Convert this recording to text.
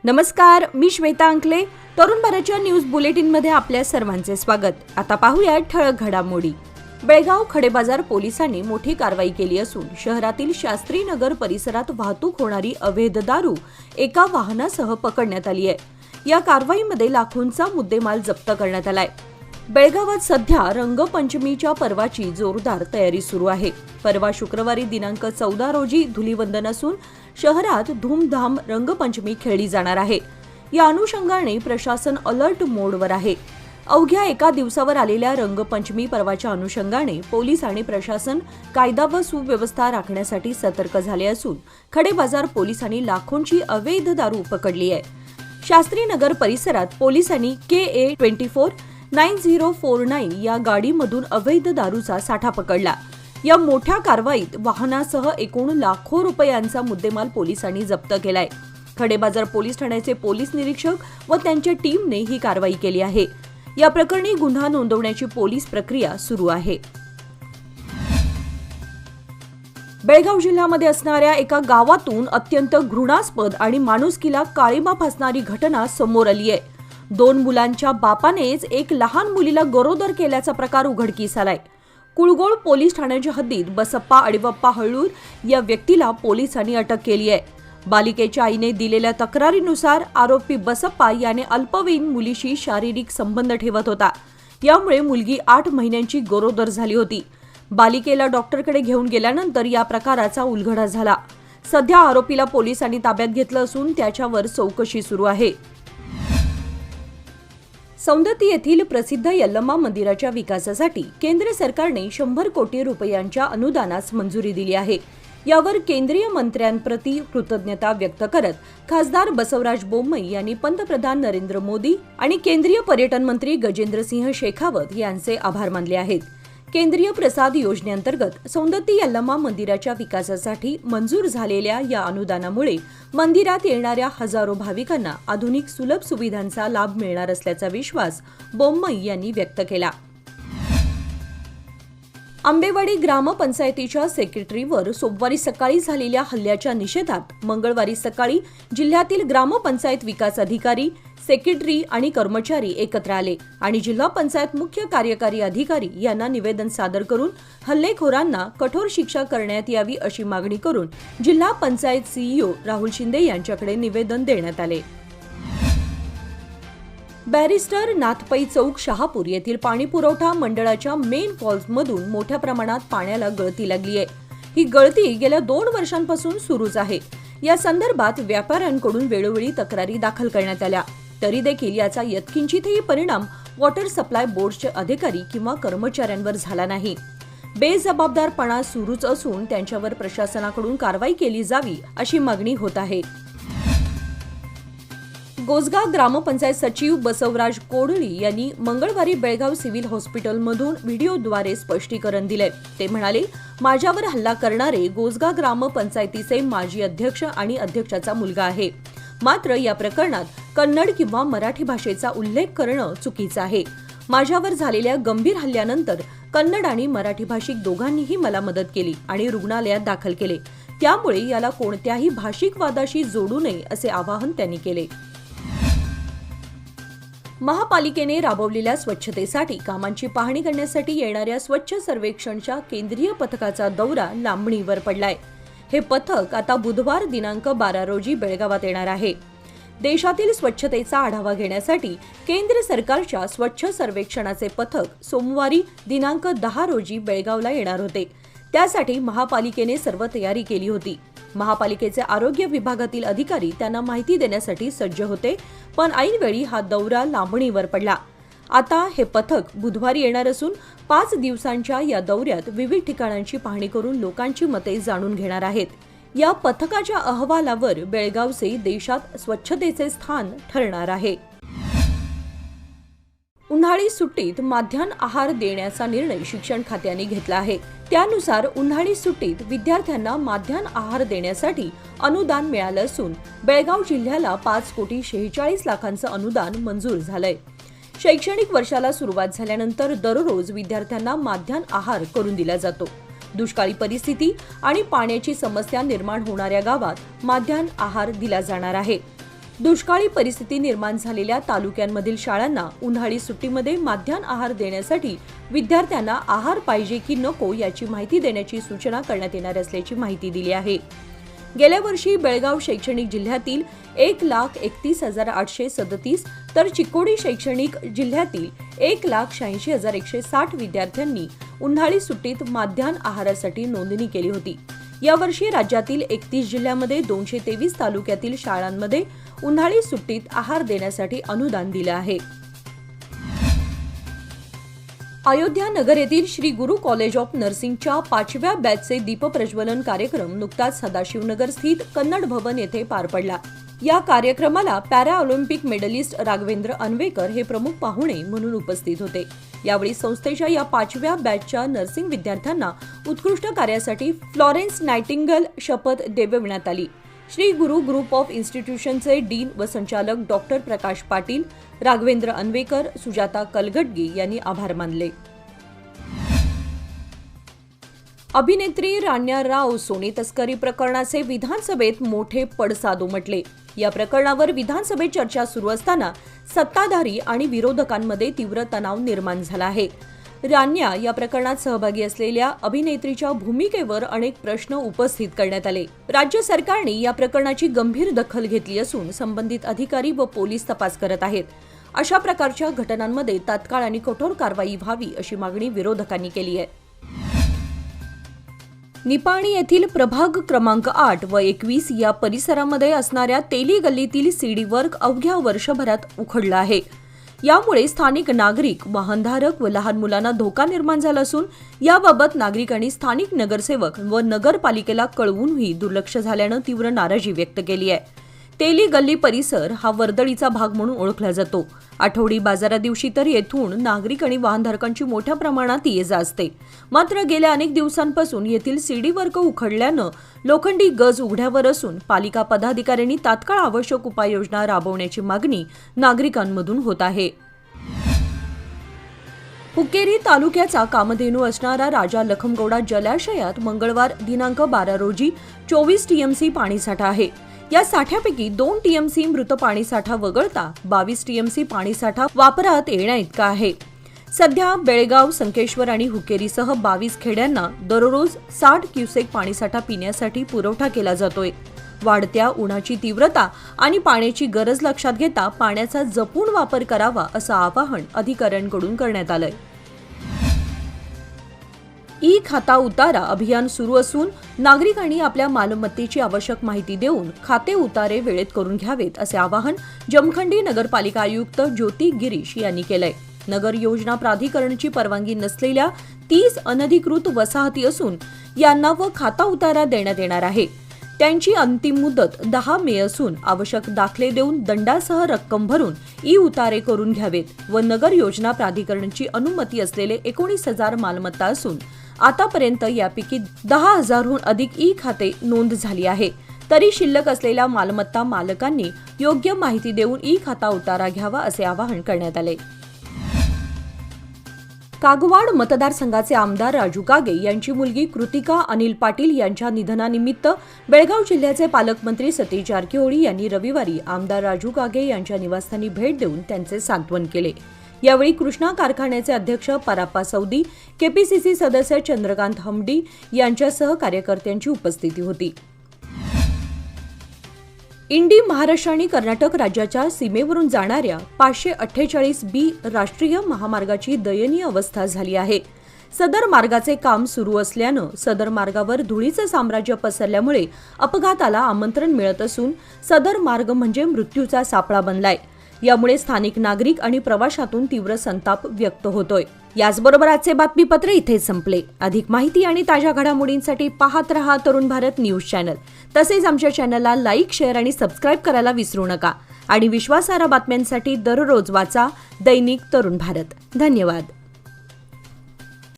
नमस्कार, मी श्वेता अंकले. तरुण भारतच्या न्यूज बुलेटिनमध्ये आपल्या सर्वांचे स्वागत. आता पाहूया ठळक घडामोडी. बेळगाव खडेबाजार पोलिसांनी मोठी कारवाई केली असून शहरातील शास्त्री नगर परिसरात वाहतूक होणारी अवैध दारू एका वाहनासह पकडण्यात आली आहे. या कारवाईमध्ये लाखोंचा मुद्देमाल जप्त करण्यात आलाय. बेळगावात सध्या रंगपंचमीच्या पर्वाची जोरदार तयारी सुरू आहे. परवा शुक्रवारी दिनांक 14 रोजी धुलीवंदन असून शहरात धूमधाम रंगपंचमी खेळली जाणार आहे. या अनुषंगाने प्रशासन अलर्ट मोडवर आहे. अवघ्या एका दिवसावर आलेल्या रंगपंचमी पर्वाच्या अनुषंगाने पोलीस आणि प्रशासन कायदा व सुव्यवस्था राखण्यासाठी सतर्क झाले असून खडेबाजार पोलिसांनी लाखोंची अवैध दारू पकडली आहे. शास्त्री नगर परिसरात पोलिसांनी KA 249049 या गाडीमधून अवैध दारूचा साठा पकडला. या मोठ्या कारवाईत वाहनासह एकूण लाखो रुपयांचा मुद्देमाल पोलिसांनी जप्त केलाय. खडेबाजार पोलीस ठाण्याचे पोलीस निरीक्षक व त्यांच्या टीमने ही कारवाई केली आहे. या प्रकरणी गुन्हा नोंदवण्याची पोलीस प्रक्रिया सुरू आहे. बेळगाव जिल्ह्यामध्ये असणाऱ्या एका गावातून अत्यंत घृणास्पद आणि माणुसकीला काळिमा फासणारी घटना समोर आली आहे. 2 मुलांच्या बापानेच एक लहान मुलीला गरोदर केल्याचा प्रकार उघडकीस आलाय. कुळगोळ पोलीस ठाण्याच्या हद्दीत बसप्पा अडिवप्पा हळूर या व्यक्तीला पोलिसांनी अटक केली आहे. बालिकेच्या आईने दिलेल्या तक्रारीनुसार आरोपी बसप्पा याने अल्पवयीन मुलीशी शारीरिक संबंध ठेवत होता. यामुळे मुलगी 8 महिन्यांची गरोदर झाली होती. बालिकेला डॉक्टरकडे घेऊन गेल्यानंतर या प्रकाराचा उलगडा झाला. सध्या आरोपीला पोलिसांनी ताब्यात घेतलं असून त्याच्यावर चौकशी सुरू आहे. सौंदत्ती येथील प्रसिद्ध यल्लम्मा मंदिराच्या विकासासाठी केंद्र सरकारने 100 कोटी रुपयांच्या अनुदानास मंजुरी दिली आहे. यावर केंद्रीय मंत्र्यांप्रती कृतज्ञता व्यक्त करत खासदार बसवराज बोम्मई यांनी पंतप्रधान नरेंद्र मोदी आणि केंद्रीय पर्यटन मंत्री गजेंद्रसिंह शेखावत यांचे आभार मानले आहेत. केंद्रीय प्रसाद योजनेअंतर्गत सौंदत्ती यल्लम्मा मंदिराच्या विकासासाठी मंजूर झालेल्या या अनुदानामुळे मंदिरात येणाऱ्या हजारो भाविकांना आधुनिक सुलभ सुविधांचा लाभ मिळणार असल्याचा विश्वास बोम्मई यांनी व्यक्त केला. आंबेवाडी ग्रामपंचायतीच्या सेक्रेटरीवर सोमवारी सकाळी झालेल्या हल्ल्याच्या निषेधात मंगळवारी सकाळी जिल्ह्यातील ग्रामपंचायत विकास अधिकारी, सेक्रेटरी आणि कर्मचारी एकत्र आले आणि जिल्हा पंचायत मुख्य कार्यकारी अधिकारी यांना निवेदन सादर करून हल्लेखोरांना कठोर शिक्षा करण्यात यावी अशी मागणी करून जिल्हा पंचायत CEO राहुल शिंदे यांच्याकडे निवेदन देण्यात आले. बॅरिस्टर नाथपै चौक शहापूर येथील पाणीपुरवठा मंडळाच्या मेन फॉल्समधून मोठ्या प्रमाणात पाण्याला गळती लागली आहे. ही गळती गेल्या 2 वर्षांपासून सुरूच आहे. या संदर्भात व्यापाऱ्यांकडून वेळोवेळी तक्रारी दाखल करण्यात आल्या तरी देखील याचा यत्किंचितही परिणाम वॉटर सप्लाय बोर्डचे अधिकारी किंवा कर्मचाऱ्यांवर झाला नाही. बेजबाबदारपणा सुरूच असून त्यांच्यावर प्रशासनाकडून कारवाई केली जावी अशी मागणी होत आहे. गोसगाव ग्रामपंचायत सचिव बसवराज कोडळी यांनी मंगळवारी बेळगाव सिव्हिल हॉस्पिटलमधून व्हिडिओद्वारे स्पष्टीकरण दिले. ते म्हणाले, माझ्यावर हल्ला करणारे गोसगाव ग्रामपंचायतीचे माजी अध्यक्ष आणि अध्यक्षाचा मुलगा आहे. मात्र या प्रकरणात कन्नड किंवा मराठी भाषेचा उल्लेख करणं चुकीचं आहे. माझ्यावर झालेल्या गंभीर हल्ल्यानंतर कन्नड आणि मराठी भाषिक दोघांनीही मला मदत केली आणि रुग्णालयात दाखल केले. त्यामुळे याला कोणत्याही भाषिक वादाशी जोडू नये असे आवाहन त्यांनी केले. महापालिकेने राबवलेल्या स्वच्छतेसाठी कामांची पाहणी करण्यासाठी येणाऱ्या स्वच्छ सर्वेक्षणच्या केंद्रीय पथकाचा दौरा लांबणीवर पडलाय. हे पथक आता बुधवार दिनांक 12 रोजी बेळगावात येणार आहे. देशातील स्वच्छतेचा आढावा घेण्यासाठी केंद्र सरकारच्या स्वच्छ सर्वेक्षणाचे पथक सोमवारी दिनांक 10 रोजी बेळगावला येणार होते. त्यासाठी महापालिकेने सर्व तयारी केली होती. महापालिकेचे आरोग्य विभागातील अधिकारी त्यांना माहिती देण्यासाठी सज्ज होते, पण ऐनवेळी हा दौरा लांबणीवर पडला. आता हे पथक बुधवारी येणार असून 5 दिवसांच्या या दौऱ्यात विविध ठिकाणांची पाहणी करून लोकांची मते जाणून घेणार आहेत. या पथकाच्या अहवालावर बेळगावचे देशात स्वच्छतेचे स्थान ठरणार आहे. उन्हाळी सुट्टीत माध्यान्ह आहार देण्याचा निर्णय शिक्षण खात्याने घेतला आहे. त्यानुसार उन्हाळी सुट्टीत विद्यार्थ्यांना माध्यान्ह आहार देण्यासाठी अनुदान मिळालं असून बेळगाव जिल्ह्याला 5,46,00,000 अनुदान मंजूर झालंय. शैक्षणिक वर्षाला सुरुवात झाल्यानंतर दररोज विद्यार्थ्यांना माध्यान्ह आहार करून दिला जातो. दुष्काळी परिस्थिती आणि पाण्याची समस्या निर्माण होणाऱ्या गावात माध्यान्ह आहार दिला जाणार आहे. दुष्काळी परिस्थिती निर्माण झालेल्या तालुक्यांमधील शाळांना उन्हाळी सुट्टीमध्ये माध्यान्ह आहार देण्यासाठी विद्यार्थ्यांना आहार पाहिजे की नको याची माहिती देण्याची सूचना करण्यात येणार असल्याची माहिती दिली आहे। गेल्या वर्षी बेळगाव शैक्षणिक जिल्ह्यातील 1,31,837 तर चिकोडी शैक्षणिक जिल्ह्यातील 1,86,160 विद्यार्थ्यांनी उन्हाळी सुट्टीत माध्यान्ह आहारासाठी नोंदणी केली होती। यावर्षी राज्यातील 31 जिल्ह्यांमध्ये 223 तालुक्यातील शाळांमध्ये उन्हाळी सुट्टीत आहार देण्यासाठी अनुदान दिलं आहे। अयोध्या नगर येथील श्री गुरु कॉलेज ऑफ नर्सिंगच्या 5व्या बॅचचे दीपप्रज्वलन कार्यक्रम नुकताच सदाशिवनगर स्थित कन्नड भवन येथे पार पडला। या कार्यक्रमाला पॅरा ऑलिम्पिक मेडलिस्ट राघवेंद्र अन्वेकर हे प्रमुख पाहुणे म्हणून उपस्थित होते। यावेळी संस्थेच्या या 5व्या बॅचच्या नर्सिंग विद्यार्थ्यांना उत्कृष्ट कार्यासाठी फ्लॉरेन्स नायटिंगल शपथ देवविण्यात आली। श्री गुरु ग्रुप ऑफ इन्स्टिट्यूशनचे डीन व संचालक डॉक्टर प्रकाश पाटील, राघवेंद्र अन्वेकर, सुजाता कलगटगी यांनी आभार मानले। अभिनेत्री राण्या राव सोने तस्करी प्रकरणाचे विधानसभेत मोठे पडसाद उमटले। या प्रकरणावर विधानसभेत चर्चा सुरू असताना सत्ताधारी आणि विरोधकांमध्ये तीव्र तणाव निर्माण झाला आहे। राण्या या प्रकरणात सहभागी असलेल्या अभिनेत्रीच्या भूमिकेवर अनेक प्रश्न उपस्थित करण्यात आले। राज्य सरकारने या प्रकरणाची गंभीर दखल घेतली असून संबंधित अधिकारी व पोलीस तपास करत आहेत। अशा प्रकारच्या घटनांमध्ये तात्काळ आणि कठोर कारवाई व्हावी अशी मागणी विरोधकांनी केली आहे। निपाणी येथील प्रभाग क्रमांक 8 व 21 या परिसरामध्ये असणाऱ्या तेली गल्लीतील सीडी वर्क अवघ्या वर्षभरात उखडला आहे। यामुळे स्थानिक नागरिक, वाहनधारक व लहान मुलांना धोका निर्माण झाला असून याबाबत नागरिकांनी स्थानिक नगरसेवक व नगरपालिकेला कळवूनही दुर्लक्ष झाल्यानं तीव्र नाराजी व्यक्त केली आहे। तेली गल्ली परिसर हा वर्दळीचा भाग म्हणून ओळखला जातो। आठवडी बाजारा दिवशी तर येथून नागरिक आणि वाहनधारकांची मोठ्या प्रमाणात ये-जा असते। मात्र गेल्या अनेक दिवसांपासून येथील सीडी वर्क उखडल्यानं लोखंडी गज उघड्यावर असून पालिका पदाधिकाऱ्यांनी तात्काळ आवश्यक उपाययोजना राबवण्याची मागणी नागरिकांमधून होत आहे। हुक्केरी तालुक्याचा कामधेनू असणारा राजा लखमगौडा जलाशयात मंगळवार दिनांक 12 रोजी 24 टीएमसी पाणीसाठा आहे। या साठ्यापैकी 2 टीएमसी मृत पाणीसाठा वगळता 22 टीएमसी पाणीसाठा वापरात येण्याइतका आहे। सध्या बेळगाव, संकेश्वर आणि हुक्केरीसह 22 खेड्यांना दररोज 60 क्युसेक पाणीसाठा पिण्यासाठी पुरवठा केला जातोय। वाढत्या उन्हाची तीव्रता आणि पाण्याची गरज लक्षात घेता पाण्याचा जपून वापर करावा असं आवाहन अधिकाऱ्यांकडून करण्यात आलंय। ई खाता उतारा अभियान सुरू असून नागरिकांनी आपल्या मालमत्तेची आवश्यक माहिती देऊन खाते उतारे वेळेत करून घ्यावेत असे आवाहन जमखंडी नगरपालिका आयुक्त ज्योती गिरीश यांनी केलंय। नगर योजना प्राधिकरणची परवानगी नसलेल्या 30 अनधिकृत वसाहती असून यांना व खाता उतारा देण्यात येणार आहे। त्यांची अंतिम मुदत 10 मे असून आवश्यक दाखले देऊन दंडासह रक्कम भरून ई उतारे करून घ्यावेत व नगर योजना प्राधिकरणची अनुमती असलेले 19,000 मालमत्ता असून आतापर्यंत यापैकी 10,000हून अधिक ई खाते नोंद झाली आहे। तरी शिल्लक असलेल्या मालमत्ता मालकांनी योग्य माहिती देऊन ई खाता उतारा घ्यावा असे आवाहन करण्यात आले। कागवाड मतदारसंघाचे आमदार राजू कागे यांची मुलगी कृतिका अनिल पाटील यांच्या निधनानिमित्त बेळगाव जिल्ह्याचे पालकमंत्री सतीश जारकिहोळी यांनी रविवारी आमदार राजू कागे यांच्या निवासस्थानी भेट देऊन त्यांचे सांत्वन केले। यावेळी कृष्णा कारखान्याचे अध्यक्ष पराप्पा सौदी, केपीसीसी सदस्य चंद्रकांत हमडी यांच्यासह कार्यकर्त्यांची उपस्थिती होती। इंडी महाराष्ट्र आणि कर्नाटक राज्याच्या सीमेवरून जाणाऱ्या 548B राष्ट्रीय महामार्गाची दयनीय अवस्था झाली आहे। सदर मार्गाचे काम सुरू असल्यानं सदर मार्गावर धुळीचं साम्राज्य पसरल्यामुळे अपघाताला आमंत्रण मिळत असून सदर मार्ग म्हणजे मृत्यूचा सापळा बनलाय। यामुळे स्थानिक नागरिक आणि प्रवाशातून तीव्र संताप व्यक्त होतोय। याचबरोबर आजचे बातमीपत्र इथेच संपले। अधिक माहिती आणि ताज्या घडामोडींसाठी पाहत रहा तरुण भारत न्यूज चॅनल। तसेच आमच्या चॅनलला लाईक, शेअर आणि सबस्क्राईब करायला विसरू नका आणि विश्वासार्ह बातम्यांसाठी दररोज वाचा दैनिक तरुण भारत। धन्यवाद।